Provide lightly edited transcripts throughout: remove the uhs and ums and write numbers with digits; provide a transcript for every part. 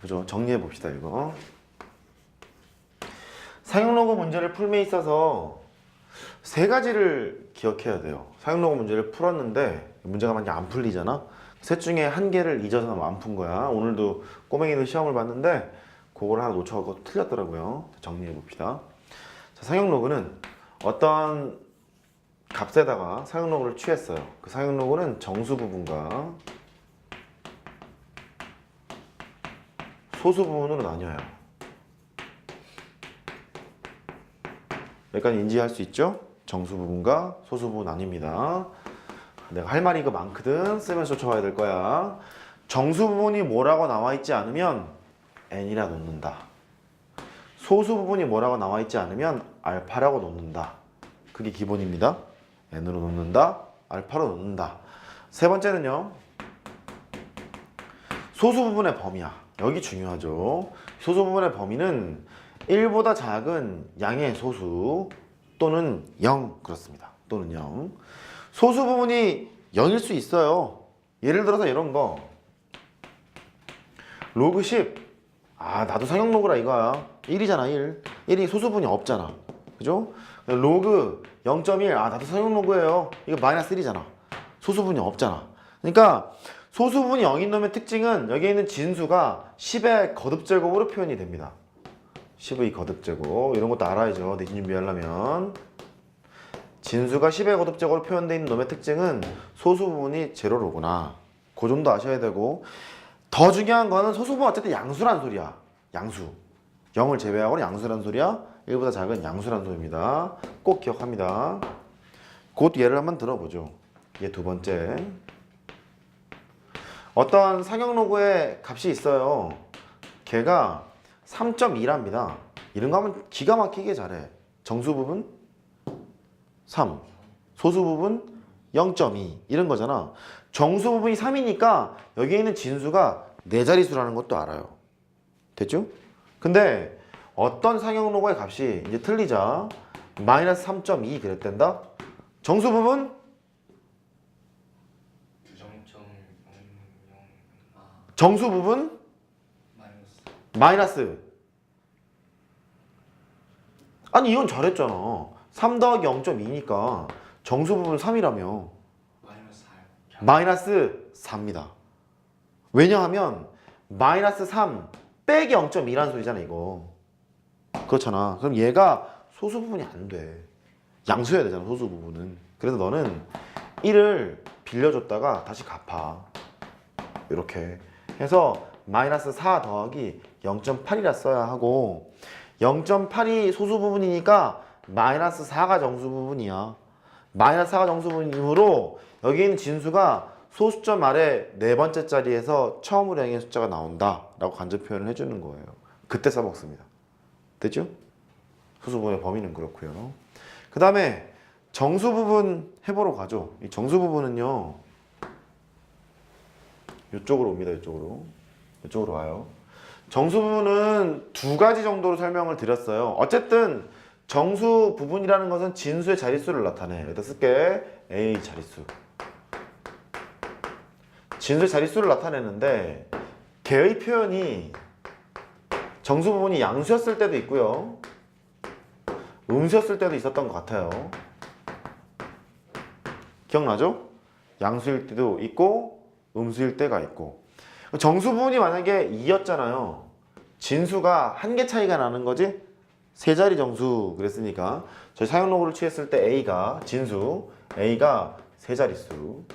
그죠? 정리해 봅시다 이거. 사용로그 문제를 풀면 있어서 세 가지를 기억해야 돼요. 사용로그 문제를 풀었는데 문제가 만약에 안 풀리잖아. 셋 중에 한 개를 잊어서 안 푼 거야. 오늘도 꼬맹이들 시험을 봤는데 그걸 하나 놓쳐갖고 틀렸더라고요. 정리해 봅시다. 자, 사용로그는 어떤 값에다가 사용로그를 취했어요. 그 사용로그는 정수 부분과 소수 부분으로 나뉘어요. 여기까지 인지할 수 있죠? 정수 부분과 소수 부분 아닙니다. 내가 할 말이 이거 많거든. 쓰면서 쫓아와야 될 거야. 정수 부분이 뭐라고 나와 있지 않으면 n이라 놓는다. 소수 부분이 뭐라고 나와 있지 않으면 알파라고 놓는다. 그게 기본입니다. n으로 놓는다. 알파로 놓는다. 세 번째는요. 소수 부분의 범위야. 여기 중요하죠. 소수 부분의 범위는 1보다 작은 양의 소수 또는 0 그렇습니다. 또는 0. 소수 부분이 0일 수 있어요. 예를 들어서 이런 거 로그 10 나도 상용 로그라 이거야. 1이잖아 1. 1이 소수 부분이 없잖아. 그죠? 로그 0.1 나도 상용 로그예요. 이거 마이너스 1이잖아. 소수 부분이 없잖아. 그러니까 소수 부분이 0인 놈의 특징은 여기에 있는 진수가 10의 거듭제곱으로 표현이 됩니다. 10의 거듭제곱 이런 것도 알아야죠. 내신 준비하려면 진수가 10의 거듭제곱으로 표현되어 있는 놈의 특징은 소수 부분이 제로로구나. 그 정도 아셔야 되고 더 중요한 거는 소수 부분 어쨌든 양수란 소리야. 양수 0을 제외하고는 양수란 소리야. 1보다 작은 양수란 소리입니다. 꼭 기억합니다. 그것도 예를 한번 들어보죠. 이게 두 번째 어떤 상형 로그의 값이 있어요. 걔가 3.2랍니다. 이런 거 하면 기가 막히게 잘해. 정수 부분 3, 소수 부분 0.2 이런 거잖아. 정수 부분이 3이니까 여기에 있는 진수가 4자릿수라는 것도 알아요. 됐죠? 근데 어떤 상형 로그의 값이 이제 틀리자 마이너스 3.2 그랬댄다. 정수 부분 정수 부분 마이너스. 아니 이건 잘했잖아. 3 더하기 0.2니까 정수 부분 3이라며 마이너스 4입니다. 왜냐하면 마이너스 3 빼기 0.2라는 소리잖아 이거. 그렇잖아. 그럼 얘가 소수 부분이 안 돼. 양수여야 되잖아 소수 부분은. 그래서 너는 1을 빌려줬다가 다시 갚아. 이렇게 해서 마이너스 4 더하기 0.8이라 써야 하고 0.8이 소수 부분이니까 마이너스 4가 정수 부분이야. 마이너스 4가 정수 부분이므로 여기 있는 진수가 소수점 아래 네 번째 자리에서 처음으로 행의 숫자가 나온다 라고 간접 표현을 해주는 거예요. 그때 써먹습니다. 됐죠? 소수 부분의 범위는 그렇고요. 그 다음에 정수 부분 해보러 가죠. 이 정수 부분은요 이쪽으로 옵니다. 이쪽으로 와요. 정수 부분은 두 가지 정도로 설명을 드렸어요. 어쨌든 정수 부분이라는 것은 진수의 자릿수를 나타내. 여기다 쓸게. A 자릿수. 진수의 자릿수를 나타내는데 걔의 표현이 정수 부분이 양수였을 때도 있고요. 음수였을 때도 있었던 것 같아요. 기억나죠? 양수일 때도 있고 음수일 때가 있고. 정수 부분이 만약에 2였잖아요. 진수가 한 개 차이가 나는 거지? 세 자리 정수 그랬으니까 저희 사용 로그를 취했을 때 A가 진수, A가 세 자릿수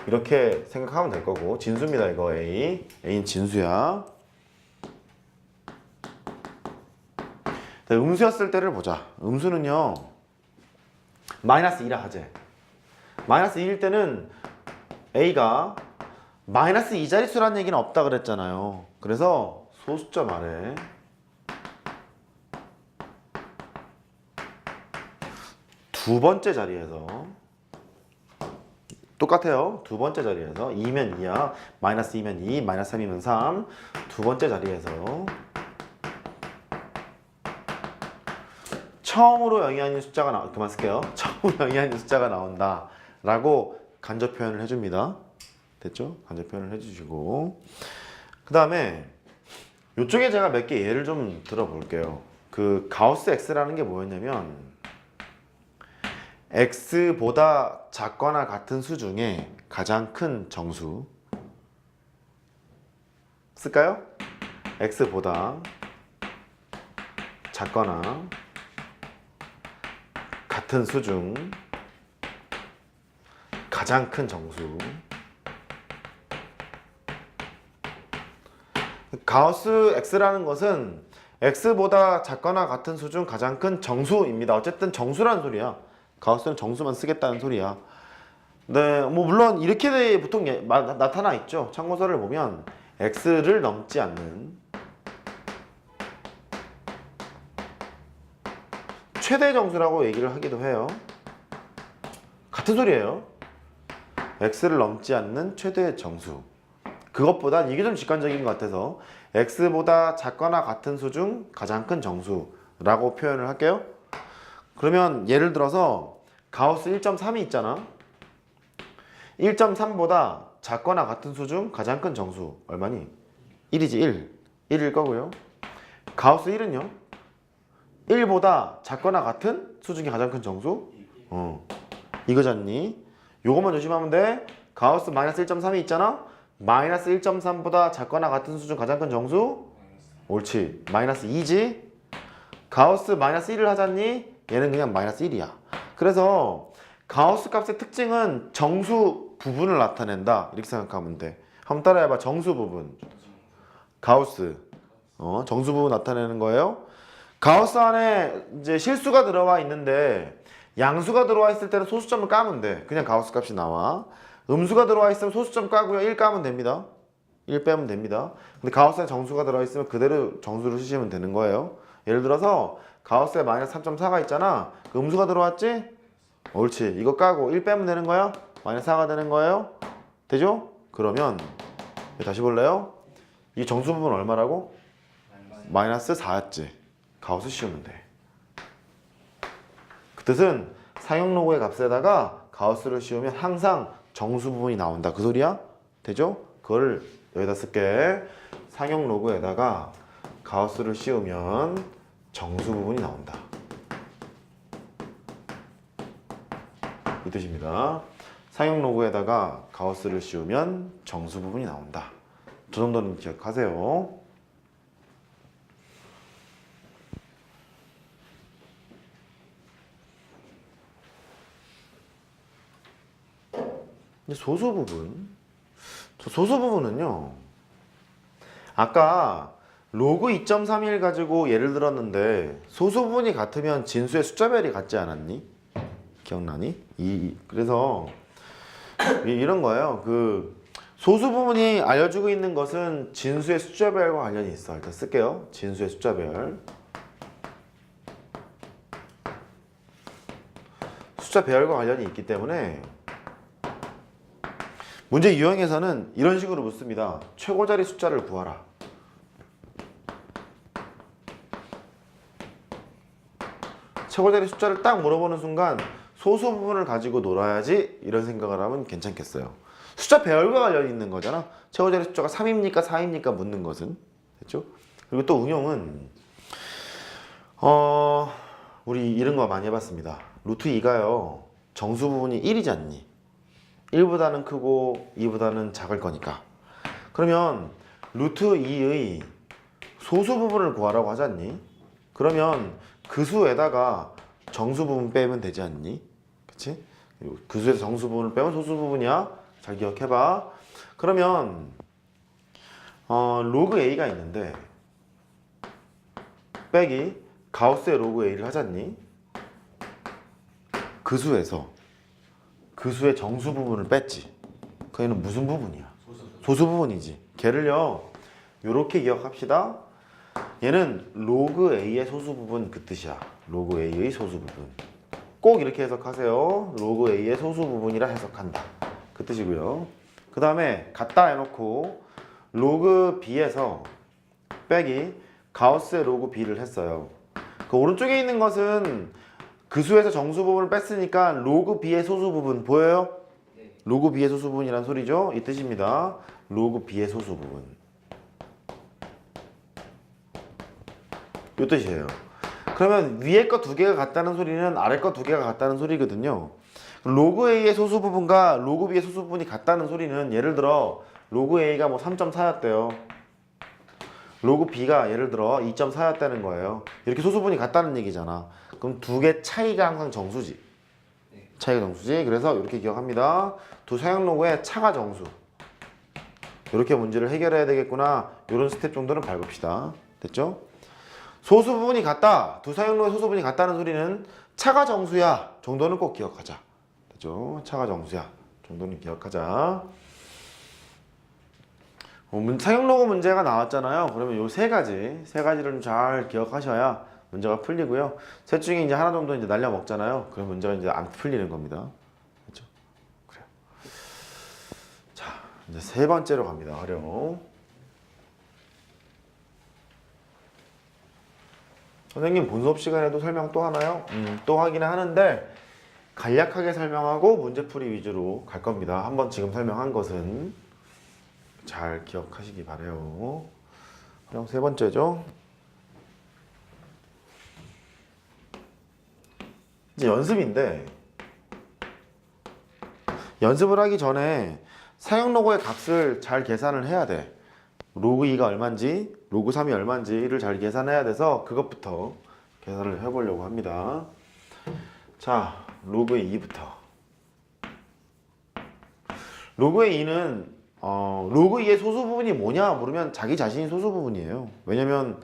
이렇게 생각하면 될 거고 진수입니다 이거 A는 진수야. 음수였을 때를 보자. 음수는요 마이너스 2라 하재. 마이너스 2일 때는 A가 마이너스 2자릿수라는 얘기는 없다 그랬잖아요. 그래서 소수점 아래 두 번째 자리에서 똑같아요. 두 번째 자리에서 2면 2야. 마이너스 2면 2, 마이너스 3이면 3. 두 번째 자리에서 처음으로 영위하는 숫자가 그만 쓸게요. 처음으로 영위하는 숫자가 나온다 라고 간접 표현을 해줍니다. 됐죠? 간접 표현을 해주시고 그 다음에 이쪽에 제가 몇 개 예를 좀 들어볼게요. 그 가우스 X라는 게 뭐였냐면 X보다 작거나 같은 수 중에 가장 큰 정수 쓸까요? X보다 작거나 같은 수 중 가장 큰 정수. 가우스 X라는 것은 X보다 작거나 같은 수 중 가장 큰 정수입니다. 어쨌든 정수라는 소리야. 가우스는 정수만 쓰겠다는 소리야. 네, 뭐 물론 이렇게 보통 나타나 있죠. 참고서를 보면 X를 넘지 않는 최대 정수라고 얘기를 하기도 해요. 같은 소리예요. X를 넘지 않는 최대 정수. 그것보단 이게 좀 직관적인 것 같아서 X보다 작거나 같은 수 중 가장 큰 정수라고 표현을 할게요. 그러면 예를 들어서 가우스 1.3이 있잖아. 1.3보다 작거나 같은 수 중 가장 큰 정수 얼마니? 1이지 1. 1일 거고요. 가우스 1은요? 1보다 작거나 같은 수 중에 가장 큰 정수? 이거잖니? 요것만 조심하면 돼. 가우스 마이너스 1.3이 있잖아. 마이너스 1.3보다 작거나 같은 수 중 가장 큰 정수? 옳지. 마이너스 2지. 가우스 마이너스 1을 하잖니? 얘는 그냥 마이너스 1이야. 그래서 가우스 값의 특징은 정수 부분을 나타낸다. 이렇게 생각하면 돼. 한번 따라해봐. 정수 부분. 가우스. 정수 부분 나타내는 거예요. 가우스 안에 이제 실수가 들어와 있는데 양수가 들어와 있을 때는 소수점을 까면 돼. 그냥 가우스 값이 나와. 음수가 들어와 있으면 소수점 까고요. 1 까면 됩니다. 1 빼면 됩니다. 근데 가우스에 정수가 들어와 있으면 그대로 정수를 쓰시면 되는 거예요. 예를 들어서 가우스에 마이너스 3.4가 있잖아. 그 음수가 들어왔지? 옳지. 이거 까고 1 빼면 되는 거야? 마이너스 4가 되는 거예요? 되죠? 그러면 다시 볼래요? 이 정수 부분 얼마라고? 마이너스 4였지. 가우스 씌우면 돼. 그 뜻은 사용 로그의 값에다가 가우스를 씌우면 항상 정수 부분이 나온다. 그 소리야? 되죠? 그걸 여기다 쓸게. 상용 로그에다가 가우스를 씌우면 정수 부분이 나온다. 이 뜻입니다. 상용 로그에다가 가우스를 씌우면 정수 부분이 나온다. 저 정도는 기억하세요. 소수 부분. 소수 부분은요. 아까 로그 2.31 가지고 예를 들었는데 소수 부분이 같으면 진수의 숫자별이 같지 않았니? 기억나니? 그래서 이런 거예요. 그 소수 부분이 알려주고 있는 것은 진수의 숫자별과 관련이 있어. 일단 쓸게요. 진수의 숫자별. 숫자별과 관련이 있기 때문에 문제 유형에서는 이런 식으로 묻습니다. 최고자리 숫자를 구하라. 최고자리 숫자를 딱 물어보는 순간 소수 부분을 가지고 놀아야지 이런 생각을 하면 괜찮겠어요. 숫자 배열과 관련이 있는 거잖아. 최고자리 숫자가 3입니까 4입니까 묻는 것은. 됐죠? 그리고 또 응용은 우리 이런 거 많이 해봤습니다. 루트 2가요. 정수 부분이 1이지 않니? 1보다는 크고 2보다는 작을 거니까. 그러면 루트 2의 소수 부분을 구하라고 하지 않니? 그러면 그 수에다가 정수 부분 빼면 되지 않니? 그치? 그 수에서 정수 부분을 빼면 소수 부분이야. 잘 기억해봐. 그러면 로그 A가 있는데 빼기 가우스의 로그 A를 하잖니? 그 수에서 그 수의 정수 부분을 뺐지. 그 애는 무슨 부분이야? 소수 부분이지. 걔를요 요렇게 기억합시다. 얘는 로그 A의 소수 부분 그 뜻이야. 로그 A의 소수 부분. 꼭 이렇게 해석하세요. 로그 A의 소수 부분이라 해석한다. 그 뜻이고요. 그 다음에 갖다 해놓고 로그 B에서 빼기 가우스의 로그 B를 했어요. 그 오른쪽에 있는 것은 그 수에서 정수 부분을 뺐으니까 로그 B의 소수 부분 보여요? 네. 로그 B의 소수 부분이란 소리죠? 이 뜻입니다. 로그 B의 소수 부분. 요 뜻이에요. 그러면 위에 거 두 개가 같다는 소리는 아래 거 두 개가 같다는 소리거든요. 로그 A의 소수 부분과 로그 B의 소수 부분이 같다는 소리는 예를 들어 로그 A가 뭐 3.4였대요. 로그 B가 예를 들어 2.4였다는 거예요. 이렇게 소수 부분이 같다는 얘기잖아. 그럼 두 개 차이가 항상 정수지. 차이가 정수지. 그래서 이렇게 기억합니다. 두 사용 로그의 차가 정수. 이렇게 문제를 해결해야 되겠구나. 이런 스텝 정도는 밟읍시다. 됐죠? 소수 부분이 같다. 두 사용 로그의 소수 부분이 같다는 소리는 차가 정수야. 정도는 꼭 기억하자. 됐죠? 차가 정수야. 정도는 기억하자. 사용 로그 문제가 나왔잖아요. 그러면 요 세 가지를 좀 잘 기억하셔야 문제가 풀리고요. 셋 중에 이제 하나 정도 이제 날려 먹잖아요. 그럼 문제가 이제 안 풀리는 겁니다. 그렇죠? 그래요. 자, 이제 세 번째로 갑니다. 활용. 선생님 본 수업 시간에도 설명 또 하나요? 또 하기는 하는데 간략하게 설명하고 문제풀이 위주로 갈 겁니다. 한번 지금 설명한 것은 잘 기억하시기 바래요. 그럼 세 번째죠. 이제 연습인데 연습을 하기 전에 사용 로그의 값을 잘 계산을 해야 돼. 로그 2가 얼마인지, 로그 3이 얼마인지를 잘 계산해야 돼서 그것부터 계산을 해보려고 합니다. 자, 로그의 2부터. 로그의 2는 로그 2의 소수 부분이 뭐냐 물으면 자기 자신이 소수 부분이에요. 왜냐면